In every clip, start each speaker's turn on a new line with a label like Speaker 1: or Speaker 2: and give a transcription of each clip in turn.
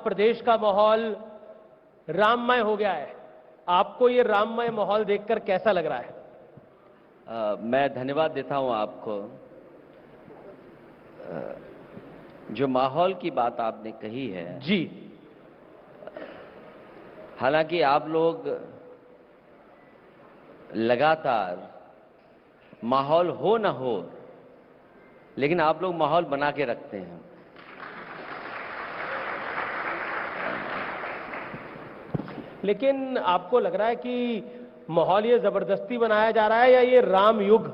Speaker 1: प्रदेश का माहौल राममय हो गया है। आपको ये राममय माहौल देखकर कैसा लग रहा है?
Speaker 2: मैं धन्यवाद देता हूं आपको। जो माहौल की बात आपने कही है
Speaker 1: जी,
Speaker 2: हालांकि आप लोग लगातार माहौल हो ना हो, लेकिन आप लोग माहौल बना के रखते हैं।
Speaker 1: लेकिन आपको लग रहा है कि माहौल ये जबरदस्ती बनाया जा रहा है या ये राम युग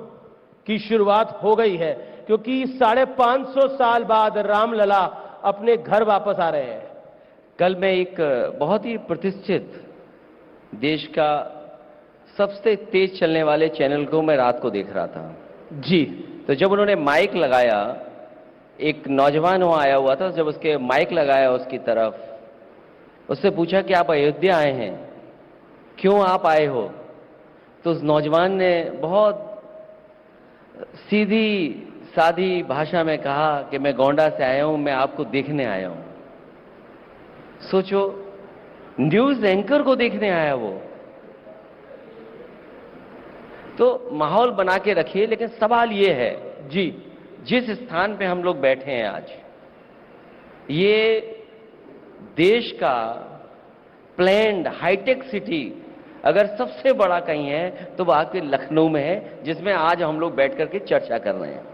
Speaker 1: की शुरुआत हो गई है? क्योंकि 550 साल बाद रामलला अपने घर वापस आ रहे हैं।
Speaker 2: कल मैं एक बहुत ही प्रतिष्ठित देश का सबसे तेज चलने वाले चैनल को मैं रात को देख रहा था
Speaker 1: जी,
Speaker 2: तो जब उन्होंने माइक लगाया, एक नौजवान वहां आया हुआ था, जब उसके माइक लगाया उसकी तरफ, उससे पूछा कि आप अयोध्या आए हैं, क्यों आप आए हो? तो उस नौजवान ने बहुत सीधी सादी भाषा में कहा कि मैं गोंडा से आया हूं, मैं आपको देखने आया हूं। सोचो, न्यूज एंकर को देखने आया वो। तो माहौल बना के रखिए, लेकिन सवाल ये है
Speaker 1: जी,
Speaker 2: जिस स्थान पे हम लोग बैठे हैं आज, ये देश का प्लैंड हाईटेक सिटी अगर सबसे बड़ा कहीं है तो वो आपके लखनऊ में है, जिसमें आज हम लोग बैठ करके चर्चा कर रहे हैं।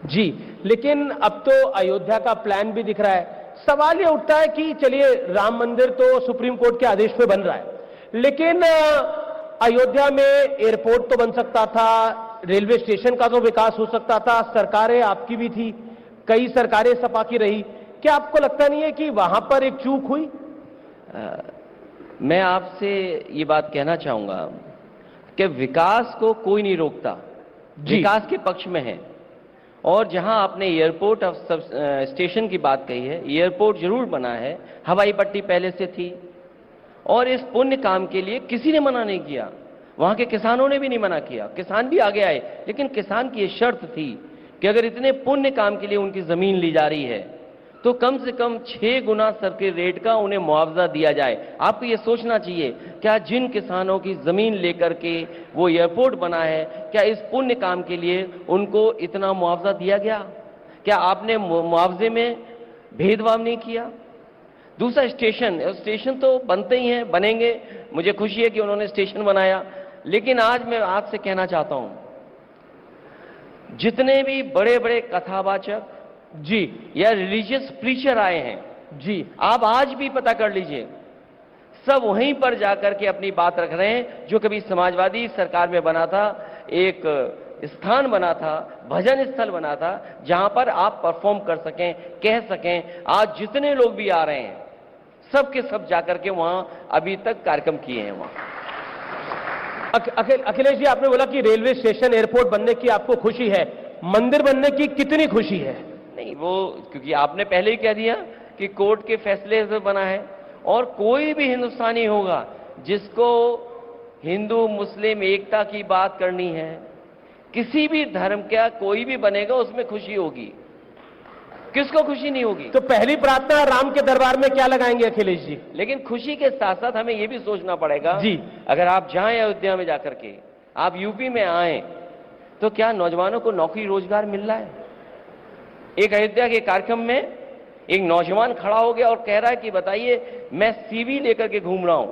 Speaker 1: जी, लेकिन अब तो अयोध्या का प्लान भी दिख रहा है। सवाल ये उठता है कि चलिए, राम मंदिर तो सुप्रीम कोर्ट के आदेश पे बन रहा है, लेकिन अयोध्या में एयरपोर्ट तो बन सकता था, रेलवे स्टेशन का तो विकास हो सकता था, सरकारें आपकी भी थी, कई सरकारें सपा की रही। क्या आपको लगता नहीं है कि वहां पर एक चूक हुई?
Speaker 2: मैं आपसे ये बात कहना चाहूंगा कि विकास को कोई नहीं रोकता, विकास के पक्ष में है। और जहां आपने एयरपोर्ट स्टेशन की बात कही है, एयरपोर्ट जरूर बना है, हवाई पट्टी पहले से थी, और इस पुण्य काम के लिए किसी ने मना नहीं किया, वहां के किसानों ने भी नहीं मना किया, किसान भी आगे आए। लेकिन किसान की ये शर्त थी कि अगर इतने पुण्य काम के लिए उनकी जमीन ली जा रही है तो कम से कम 6 गुना सर्किट रेट का उन्हें मुआवजा दिया जाए। आपको ये सोचना चाहिए, क्या जिन किसानों की जमीन लेकर के वो एयरपोर्ट बना है, क्या इस पुण्य काम के लिए उनको इतना मुआवजा दिया गया? क्या आपने मुआवजे में भेदभाव नहीं किया? दूसरा, स्टेशन तो बनते ही हैं, बनेंगे, मुझे खुशी है कि उन्होंने स्टेशन बनाया। लेकिन आज मैं आपसे कहना चाहता हूं, जितने भी बड़े बड़े कथावाचक
Speaker 1: जी
Speaker 2: या रिलीजियस प्रीचर आए हैं,
Speaker 1: जी,
Speaker 2: आप आज भी पता कर लीजिए, सब वहीं पर जाकर के अपनी बात रख रहे हैं जो कभी समाजवादी सरकार में बना था, एक स्थान बना था, भजन स्थल बना था, जहां पर आप परफॉर्म कर सकें, कह सकें। आज जितने लोग भी आ रहे हैं, सब के सब जाकर के वहां अभी तक कार्यक्रम किए हैं। वहां
Speaker 1: अखिलेश जी, आपने बोला कि रेलवे स्टेशन, एयरपोर्ट बनने की आपको खुशी है, मंदिर बनने की कितनी खुशी है?
Speaker 2: नहीं, वो क्योंकि आपने पहले ही कह दिया कि कोर्ट के फैसले से बना है, और कोई भी हिंदुस्तानी होगा जिसको हिंदू मुस्लिम एकता की बात करनी है, किसी भी धर्म का कोई भी बनेगा, उसमें खुशी होगी। किसको खुशी नहीं होगी?
Speaker 1: तो पहली प्रार्थना राम के दरबार में क्या लगाएंगे अखिलेश जी?
Speaker 2: लेकिन खुशी के साथ साथ हमें यह भी सोचना पड़ेगा
Speaker 1: जी,
Speaker 2: अगर आप जाएं अयोध्या में जाकर के, आप यूपी में आए, तो क्या नौजवानों को नौकरी रोजगार मिल रहा है? एक अयोध्या के कार्यक्रम में एक नौजवान खड़ा हो गया और कह रहा है कि बताइए, मैं सीवी लेकर के घूम रहा हूं,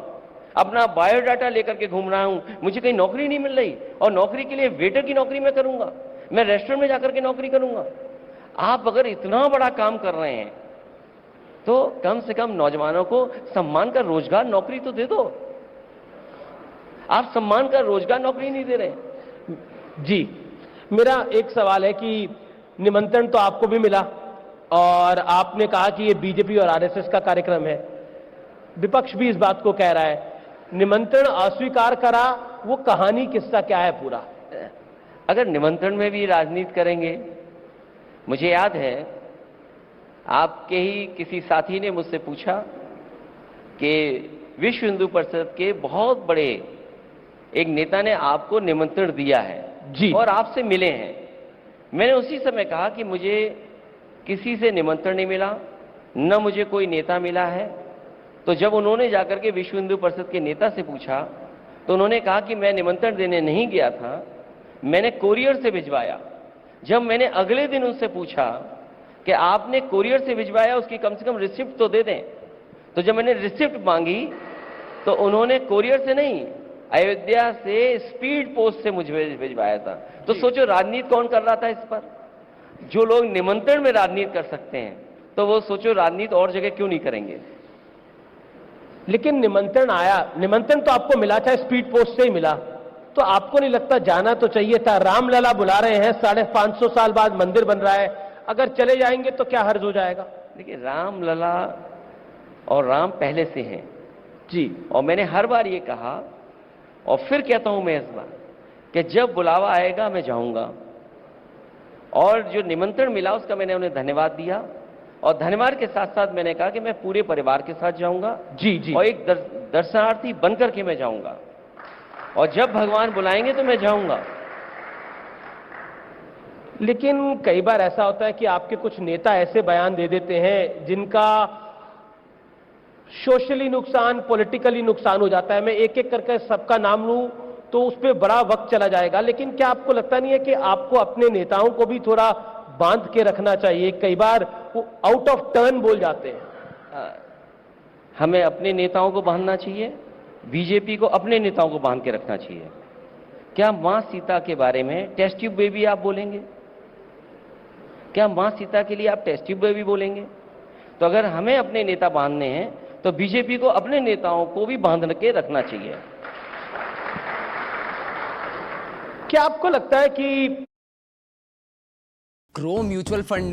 Speaker 2: अपना बायोडाटा लेकर के घूम रहा हूं, मुझे कहीं नौकरी नहीं मिल रही, और नौकरी के लिए वेटर की नौकरी मैं करूंगा, मैं रेस्टोरेंट में जाकर के नौकरी करूंगा। आप अगर इतना बड़ा काम कर रहे हैं तो कम से कम नौजवानों को सम्मान का रोजगार नौकरी तो दे दो। आप सम्मान का रोजगार नौकरी नहीं दे रहे।
Speaker 1: जी, मेरा एक सवाल है कि निमंत्रण तो आपको भी मिला और आपने कहा कि ये बीजेपी और आरएसएस का कार्यक्रम है, विपक्ष भी इस बात को कह रहा है, निमंत्रण अस्वीकार करा, वो कहानी किस्सा क्या है पूरा?
Speaker 2: अगर निमंत्रण में भी राजनीति करेंगे, मुझे याद है आपके ही किसी साथी ने मुझसे पूछा कि विश्व हिंदू परिषद के बहुत बड़े एक नेता ने आपको निमंत्रण दिया है
Speaker 1: जी,
Speaker 2: और आपसे मिले हैं। मैंने उसी समय कहा कि मुझे किसी से निमंत्रण नहीं मिला, न मुझे कोई नेता मिला है, तो जब उन्होंने जाकर के विश्व हिंदू परिषद के नेता से पूछा तो उन्होंने कहा कि मैं निमंत्रण देने नहीं गया था, मैंने कोरियर से भिजवाया। जब मैंने अगले दिन उनसे पूछा कि आपने कोरियर से भिजवाया, उसकी कम से कम रिसिप्ट तो दे दें, तो जब मैंने रिसिप्ट मांगी तो उन्होंने कोरियर से नहीं, अयोध्या से स्पीड पोस्ट से मुझे भिजवाया था। तो सोचो राजनीति कौन कर रहा था इस पर? जो लोग निमंत्रण में राजनीति कर सकते हैं, तो वो सोचो राजनीति और जगह क्यों नहीं करेंगे।
Speaker 1: लेकिन निमंत्रण आया, निमंत्रण तो आपको मिला, चाहे स्पीड पोस्ट से ही मिला, तो आपको नहीं लगता जाना तो चाहिए था? रामलला बुला रहे हैं, 550 साल बाद मंदिर बन रहा है, अगर चले जाएंगे तो क्या हर्ज हो जाएगा?
Speaker 2: देखिए, रामलला और राम पहले से हैं
Speaker 1: जी,
Speaker 2: और मैंने हर बार ये कहा और फिर कहता हूं मैं इस बार कि जब बुलावा आएगा मैं जाऊंगा। और जो निमंत्रण मिला उसका मैंने उन्हें धन्यवाद दिया और धन्यवाद के साथ साथ मैंने कहा कि मैं पूरे परिवार के साथ जाऊंगा
Speaker 1: जी जी,
Speaker 2: और एक दर्शनार्थी बनकर के मैं जाऊंगा और जब भगवान बुलाएंगे तो मैं जाऊंगा।
Speaker 1: लेकिन कई बार ऐसा होता है कि आपके कुछ नेता ऐसे बयान दे देते हैं जिनका सोशली नुकसान, पॉलिटिकली नुकसान हो जाता है। मैं एक एक करके सबका नाम लूं तो उस पर बड़ा वक्त चला जाएगा, लेकिन क्या आपको लगता नहीं है कि आपको अपने नेताओं को भी थोड़ा बांध के रखना चाहिए? कई बार वो आउट ऑफ टर्न बोल जाते हैं।
Speaker 2: हमें अपने नेताओं को बांधना चाहिए, बीजेपी को अपने नेताओं को बांध के रखना चाहिए। क्या मां सीता के बारे में टेस्ट ट्यूब बेबी आप बोलेंगे? क्या मां सीता के लिए आप टेस्ट ट्यूब बेबी बोलेंगे? तो अगर हमें अपने नेता बांधने हैं तो बीजेपी को अपने नेताओं को भी बांध के रखना चाहिए।
Speaker 1: क्या आपको लगता है कि
Speaker 3: ग्रो म्यूचुअल फंड